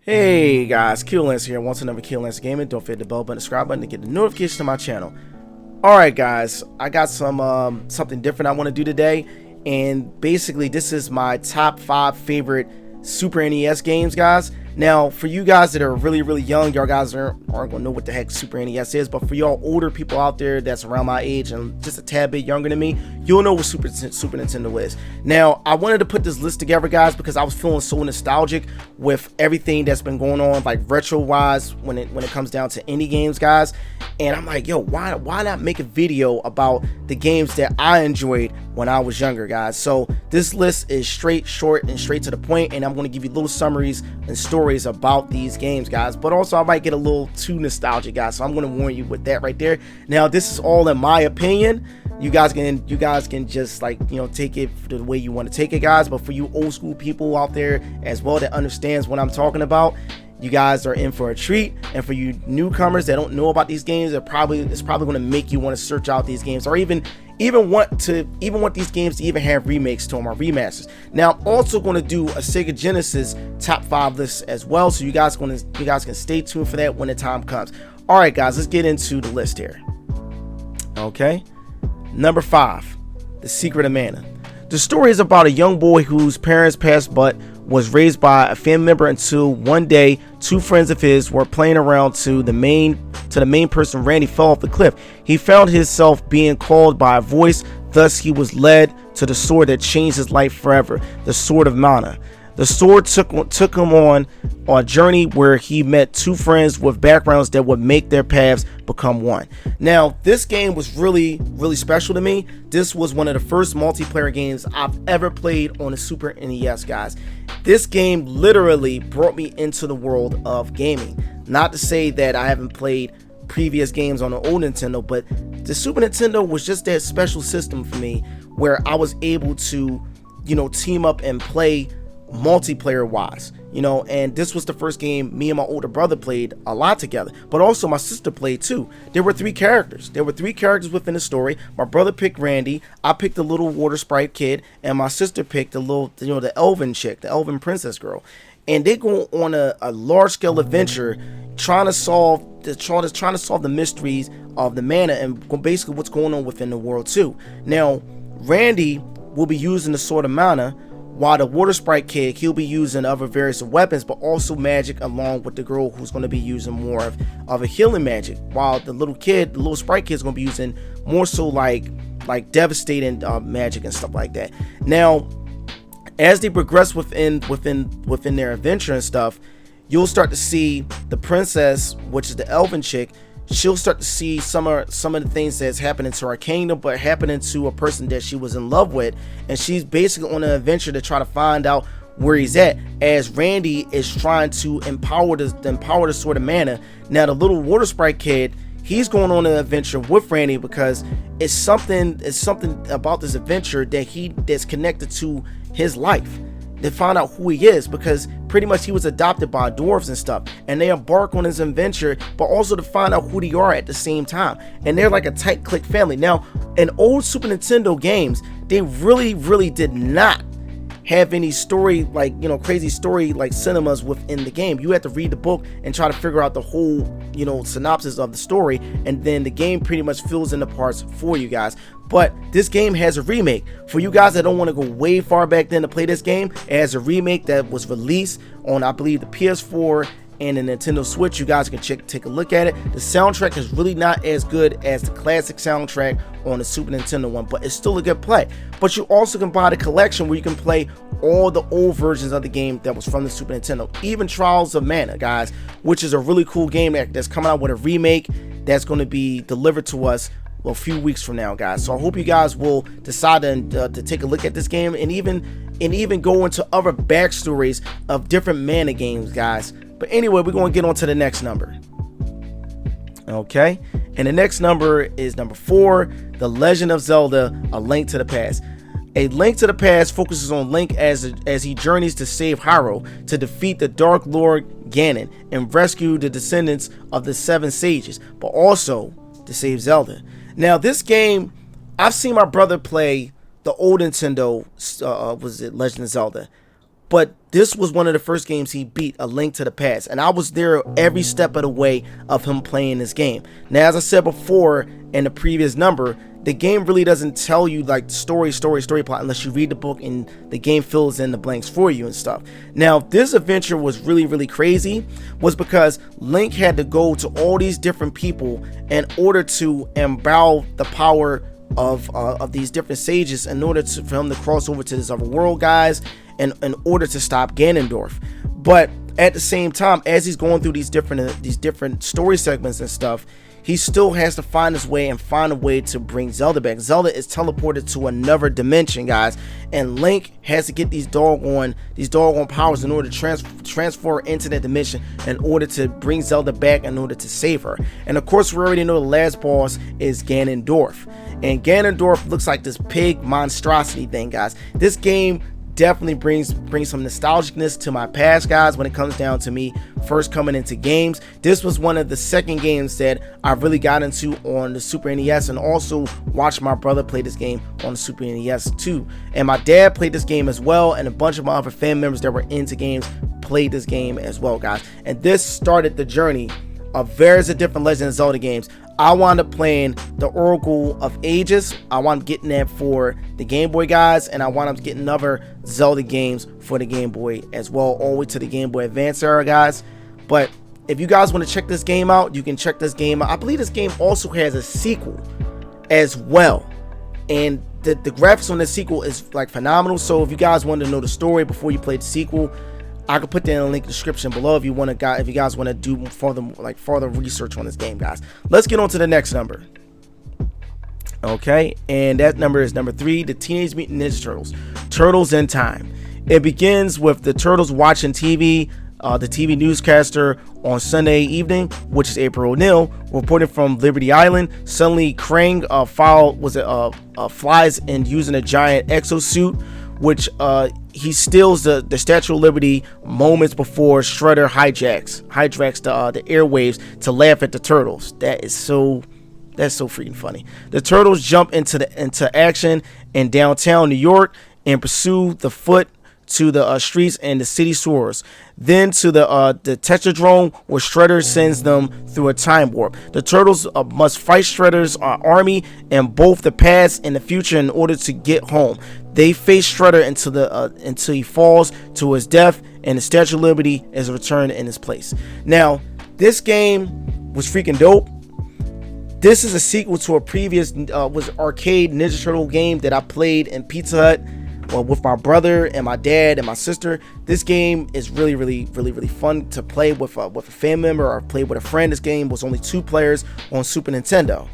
Hey guys, Lance here. Once another Lance Gaming. Don't forget the bell button, subscribe button to get the notifications to my channel. Alright guys, I got something different I want to do today, and basically this is my top 5 favorite Super NES games, guys. Now, for you guys that are really young, y'all guys aren't gonna know what the heck Super NES is, but for y'all older people out there that's around my age and just a tad bit younger than me, you'll know what Super Nintendo is. Now, I wanted to put this list together, guys, because I was feeling so nostalgic with everything that's been going on, like retro-wise, when it comes down to indie games, guys. And I'm like, yo, why not make a video about the games that I enjoyed when I was younger, guys? So this list is short and straight to the point, and I'm going to give you little summaries and stories about these games, guys. But also I might get a little too nostalgic, guys, so I'm going to warn you with that right there. Now, this is all in my opinion. You guys can just, like, you know, take it the way you want to take it, guys. But for you old school people out there as well that understands what I'm talking about, you guys are in for a treat. And for you newcomers that don't know about these games, it's probably going to make you want to search out these games, or even want these games to even have remakes to them or remasters. Now, I'm also going to do a Sega Genesis top 5 list as well, so you guys can stay tuned for that when the time comes. All right, guys, let's get into the list here. Okay, number 5, The Secret of Mana. The story is about a young boy whose parents passed but was raised by a family member until one day 2 friends of his were playing around to the main person. Randy fell off the cliff. He found himself being called by a voice, thus he was led to the sword that changed his life forever, the Sword of Mana. The sword took him on a journey where he met 2 friends with backgrounds that would make their paths become one. Now, this game was really special to me. This was one of the first multiplayer games I've ever played on a Super NES, guys. This game literally brought me into the world of gaming. Not to say that I haven't played previous games on the old Nintendo, but the Super Nintendo was just that special system for me where I was able to, you know, team up and play multiplayer wise, you know. And this was the first game me and my older brother played a lot together, but also my sister played too. There were 3 characters within the story. My brother picked Randy, I picked the little water sprite kid, and my sister picked the little, you know, the elven chick, the elven princess girl. And they go on a large scale adventure trying to solve the mysteries of the mana and basically what's going on within the world too. Now, Randy will be using the Sword of Mana, while the water sprite kid, he'll be using other various weapons, but also magic, along with the girl who's going to be using more of a healing magic, while the little sprite kid is going to be using more so like devastating magic and stuff like that. Now, as they progress within their adventure and stuff, you'll start to see the princess, which is the elven chick. She'll start to see some of the things that's happening to her kingdom, but happening to a person that she was in love with, and she's basically on an adventure to try to find out where he's at, as Randy is trying to empower the Sword of Mana. Now, the little water sprite kid, he's going on an adventure with Randy because it's something about this adventure that's connected to his life, to find out who he is, because pretty much he was adopted by dwarves and stuff, and they embark on this adventure, but also to find out who they are at the same time. And they're like a tight click family. Now, in old Super Nintendo games, they really did not have any story, like, you know, crazy story like cinemas within the game. You had to read the book and try to figure out the whole, you know, synopsis of the story, and then the game pretty much fills in the parts for you guys. But this game has a remake. For you guys that don't want to go way far back then to play this game, it has a remake that was released on, I believe, the PS4 and the Nintendo Switch. You guys can take a look at it. The soundtrack is really not as good as the classic soundtrack on the Super Nintendo one, but it's still a good play. But you also can buy the collection where you can play all the old versions of the game that was from the Super Nintendo, even Trials of Mana, guys, which is a really cool game that's coming out with a remake that's going to be delivered to us a few weeks from now, guys. So I hope you guys will decide to take a look at this game, and even go into other backstories of different Mana games, guys. But anyway, we're going to get on to the next number. Okay, and the next number is number 4, The Legend of Zelda: A Link to the Past. A Link to the Past focuses on Link as he journeys to save Hyrule, to defeat the Dark Lord Ganon, and rescue the descendants of the 7 sages, but also to save Zelda. Now, this game, I've seen my brother play the old Nintendo, was it Legend of Zelda? but this was one of the first games he beat, A Link to the Past, and I was there every step of the way of him playing this game. Now, as I said before in the previous number, the game really doesn't tell you like story plot unless you read the book, and the game fills in the blanks for you and stuff. Now, this adventure was really crazy, was because Link had to go to all these different people in order to embrow the power of these different sages in order for him to cross over to this other world, guys, and in order to stop Ganondorf. But at the same time, as he's going through these different story segments and stuff, he still has to find his way and find a way to bring Zelda back. Zelda is teleported to another dimension, guys, and Link has to get these doggone powers in order to transfer into that dimension in order to bring Zelda back, in order to save her. And of course, we already know the last boss is Ganondorf, and Ganondorf looks like this pig monstrosity thing, guys. This game definitely brings some nostalgicness to my past, guys, when it comes down to me first coming into games. This was one of the second games that I really got into on the Super NES, and also watched my brother play this game on the Super NES too. And my dad played this game as well, and a bunch of my other family members that were into games played this game as well, guys. And this started the journey of various different Legend of Zelda games. I wound up playing the Oracle of Ages. I wound up getting that for the Game Boy, guys, and I wound up getting other Zelda games for the Game Boy as well, all the way to the Game Boy Advance era, guys. But if you guys want to check this game out, you can check this game out. I believe this game also has a sequel as well, and the graphics on the sequel is like phenomenal. So if you guys want to know the story before you play the sequel, I could put that in the link description below if you guys want to do further research on this game, guys. Let's get on to the next number. Okay, and that number is number 3, the Teenage Mutant Ninja Turtles, Turtles in Time. It begins with the Turtles watching TV. The TV newscaster on Sunday evening, which is April O'Neil, reporting from Liberty Island. Suddenly, Krang flies in using a giant exosuit, which he steals the Statue of Liberty moments before Shredder hijacks the airwaves to laugh at the Turtles. That's so freaking funny. The Turtles jump into action in downtown New York and pursue the foot to the streets and the city sewers, then to the Tetradrome, where Shredder sends them through a time warp. The Turtles must fight Shredder's army in both the past and the future in order to get home. They face Shredder until he falls to his death, and the Statue of Liberty is returned in his place. Now, this game was freaking dope. This is a sequel to a previous was arcade Ninja Turtle game that I played in Pizza Hut with my brother and my dad and my sister. This game is really fun to play with a family member or play with a friend. This game was only 2 players on Super Nintendo.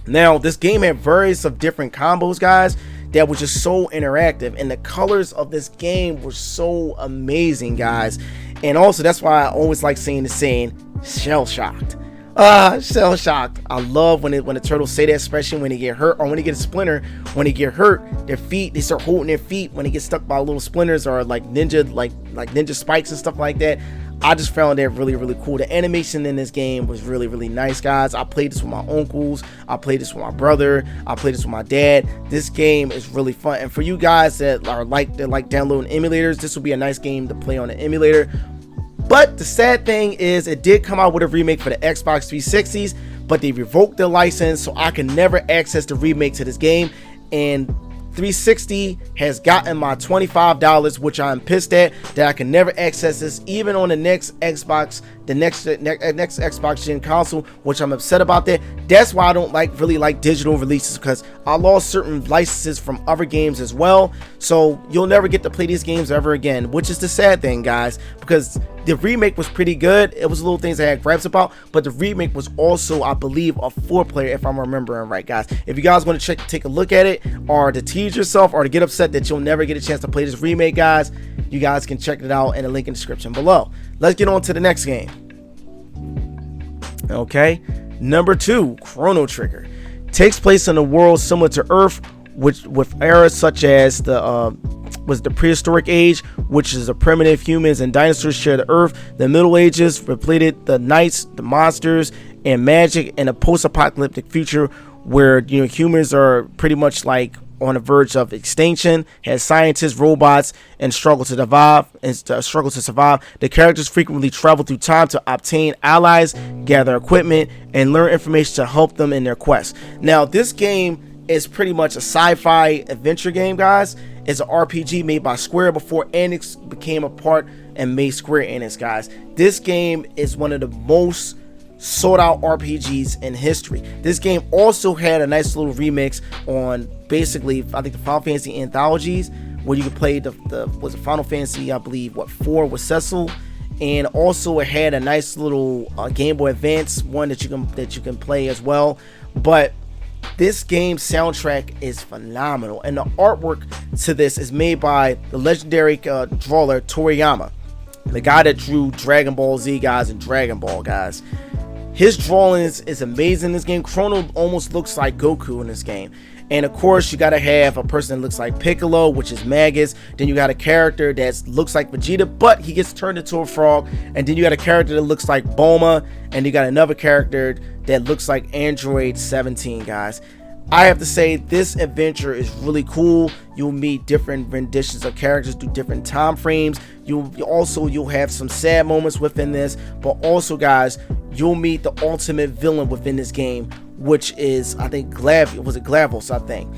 Now, this game had various of different combos, guys, that was just so interactive, and the colors of this game were so amazing, guys. And also, that's why I always like saying the saying, shell shocked. Shell shocked. I love when the turtles say that, especially when they get hurt or when they get a splinter. When they get hurt, their feet, they start holding their feet when they get stuck by little splinters or like ninja spikes and stuff like that. I just found that really cool. The animation in this game was really nice, guys. I played this with my uncles, I played this with my brother, I played this with my dad. This game is really fun, and for you guys that like downloading emulators, this will be a nice game to play on an emulator. But the sad thing is, it did come out with a remake for the Xbox 360s, but they revoked the license, so I can never access the remake to this game. And 360 has gotten my $25, which I'm pissed at that I can never access this even on the next Xbox, the next Xbox Gen console, which I'm upset about that. That's why I don't really like digital releases, because I lost certain licenses from other games as well. So you'll never get to play these games ever again, which is the sad thing, guys, because the remake was pretty good. It was little things I had gripes about, but the remake was also, I believe, a 4-player, if I'm remembering right, guys. If you guys want to take a look at it, or to tease yourself, or to get upset that you'll never get a chance to play this remake, guys, you guys can check it out in the link in the description below. Let's get on to the next game. Okay, number 2, Chrono Trigger. Takes place in a world similar to Earth, with eras such as the prehistoric age, which is the primitive humans and dinosaurs share the Earth. The Middle Ages repleted the knights, the monsters, and magic, in a post-apocalyptic future where humans are pretty much like on the verge of extinction, has scientists, robots, and struggle to survive. The characters frequently travel through time to obtain allies, gather equipment, and learn information to help them in their quest. Now, this game is pretty much a sci-fi adventure game, guys. It's an RPG made by Square before Enix became a part and made Square Enix, guys. This game is one of the most sought out RPGs in history. This game also had a nice little remix on basically, I think, the Final Fantasy anthologies, where you could play the was it Final Fantasy, I believe, 4 with Cecil, and also it had a nice little Game Boy Advance one that you can play as well. But this game's soundtrack is phenomenal, and the artwork to this is made by the legendary drawer Toriyama, the guy that drew Dragon Ball Z, guys, and Dragon Ball, guys. His drawing is amazing in this game. Chrono almost looks like Goku in this game. And of course, you gotta have a person that looks like Piccolo, which is Magus. Then you got a character that looks like Vegeta, but he gets turned into a frog. And then you got a character that looks like Bulma. And you got another character that looks like Android 17, guys. I have to say, this adventure is really cool. You'll meet different renditions of characters through different time frames. You'll have some sad moments within this, but also, guys, you'll meet the ultimate villain within this game, which is, I think, Glavos, I think,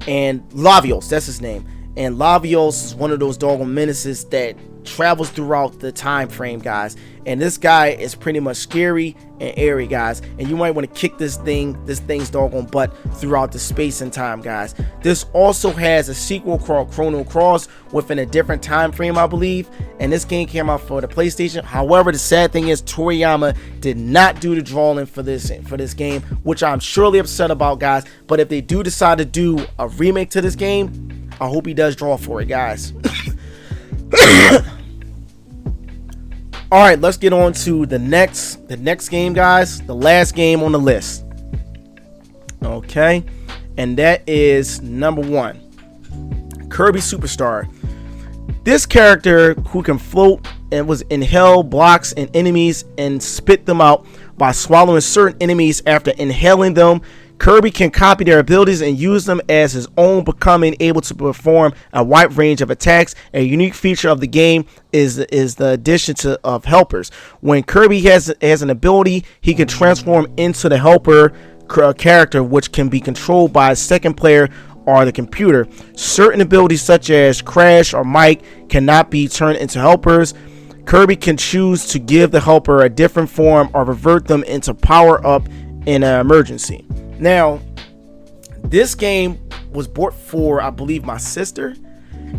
and Lavios, that's his name. And Lavios is one of those doggone menaces that travels throughout the time frame, guys. And this guy is pretty much scary and airy, guys. And you might want to kick this thing's doggone butt throughout the space and time, guys. This also has a sequel called Chrono Cross within a different time frame, I believe. And this game came out for the PlayStation. However, the sad thing is Toriyama did not do the drawing for this game, which I'm surely upset about, guys. But if they do decide to do a remake to this game, I hope he does draw for it, guys. All right, let's get on to the next game, guys. The last game on the list. Okay, and that is number 1, Kirby Superstar. This character who can float and was inhale blocks and enemies and spit them out by swallowing certain enemies after inhaling them. Kirby can copy their abilities and use them as his own, becoming able to perform a wide range of attacks. A unique feature of the game is the addition of helpers. When Kirby has an ability, he can transform into the helper character, which can be controlled by a second player or the computer. Certain abilities such as Crash or Mike cannot be turned into helpers. Kirby can choose to give the helper a different form or revert them into power up in an emergency. Now, this game was bought for, I believe, my sister,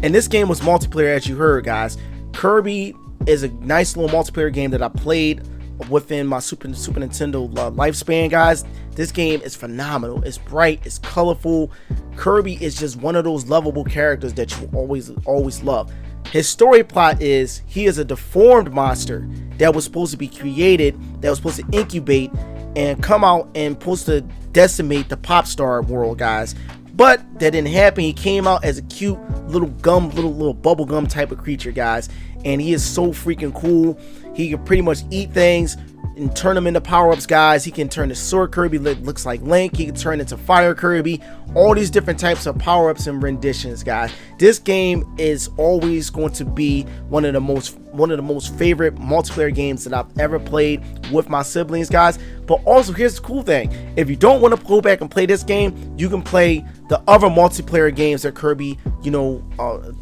and this game was multiplayer, as you heard, guys. Kirby is a nice little multiplayer game that I played within my Super Nintendo lifespan, guys. This game is phenomenal. It's bright, it's colorful. Kirby is just one of those lovable characters that you always love. His story plot is he is a deformed monster that was supposed to be created, that was supposed to incubate and come out and supposed to decimate the pop star world, guys. But that didn't happen. He came out as a cute little bubble gum type of creature, guys. And he is so freaking cool. He can pretty much eat things and turn them into power-ups, guys. He can turn the sword Kirby, looks like Link. He can turn into fire Kirby. All these different types of power-ups and renditions, guys. This game is always going to be one of the most favorite multiplayer games that I've ever played with my siblings, guys. But also, here's the cool thing: if you don't want to go back and play this game, you can play the other multiplayer games that Kirby,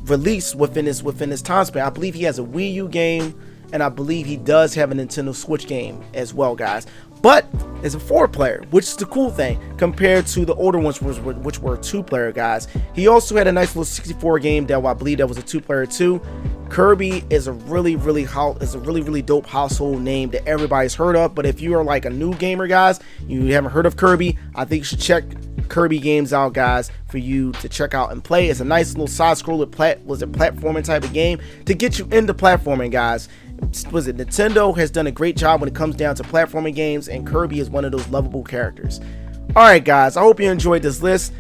released within his time span. I believe he has a Wii U game, and I believe he does have a Nintendo Switch game as well, guys. But it's a 4-player, which is the cool thing compared to the older ones, which were 2-player, guys. He also had a nice little 64 game that I believe that was a 2-player too. Kirby is a really dope household name that everybody's heard of. But if you are like a new gamer, guys, you haven't heard of Kirby, I think you should check Kirby games out, guys, for you to check out and play. It's a nice little side-scroller platforming type of game to get you into platforming, guys. Nintendo has done a great job when it comes down to platforming games, and Kirby is one of those lovable characters. Alright, guys, I hope you enjoyed this list.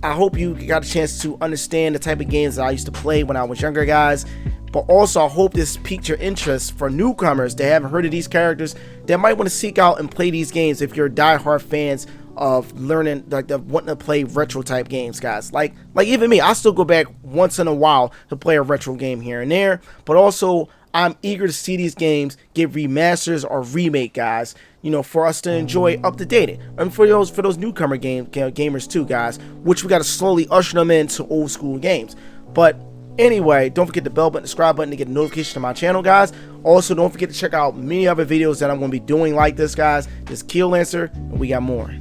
I hope you got a chance to understand the type of games that I used to play when I was younger, guys. But also, I hope this piqued your interest for newcomers that haven't heard of these characters that might want to seek out and play these games if you're diehard fans of learning, like of wanting to play retro type games, guys. Like even me, I still go back once in a while to play a retro game here and there, but also I'm eager to see these games get remasters or remake, guys, you know, for us to enjoy up to date, and for those newcomer gamers too, guys, which we got to slowly usher them into old school games. But anyway, don't forget the bell button, subscribe button to get a notification to my channel, guys. Also, don't forget to check out many other videos that I'm going to be doing like this, guys. This is Keelancer, and we got more.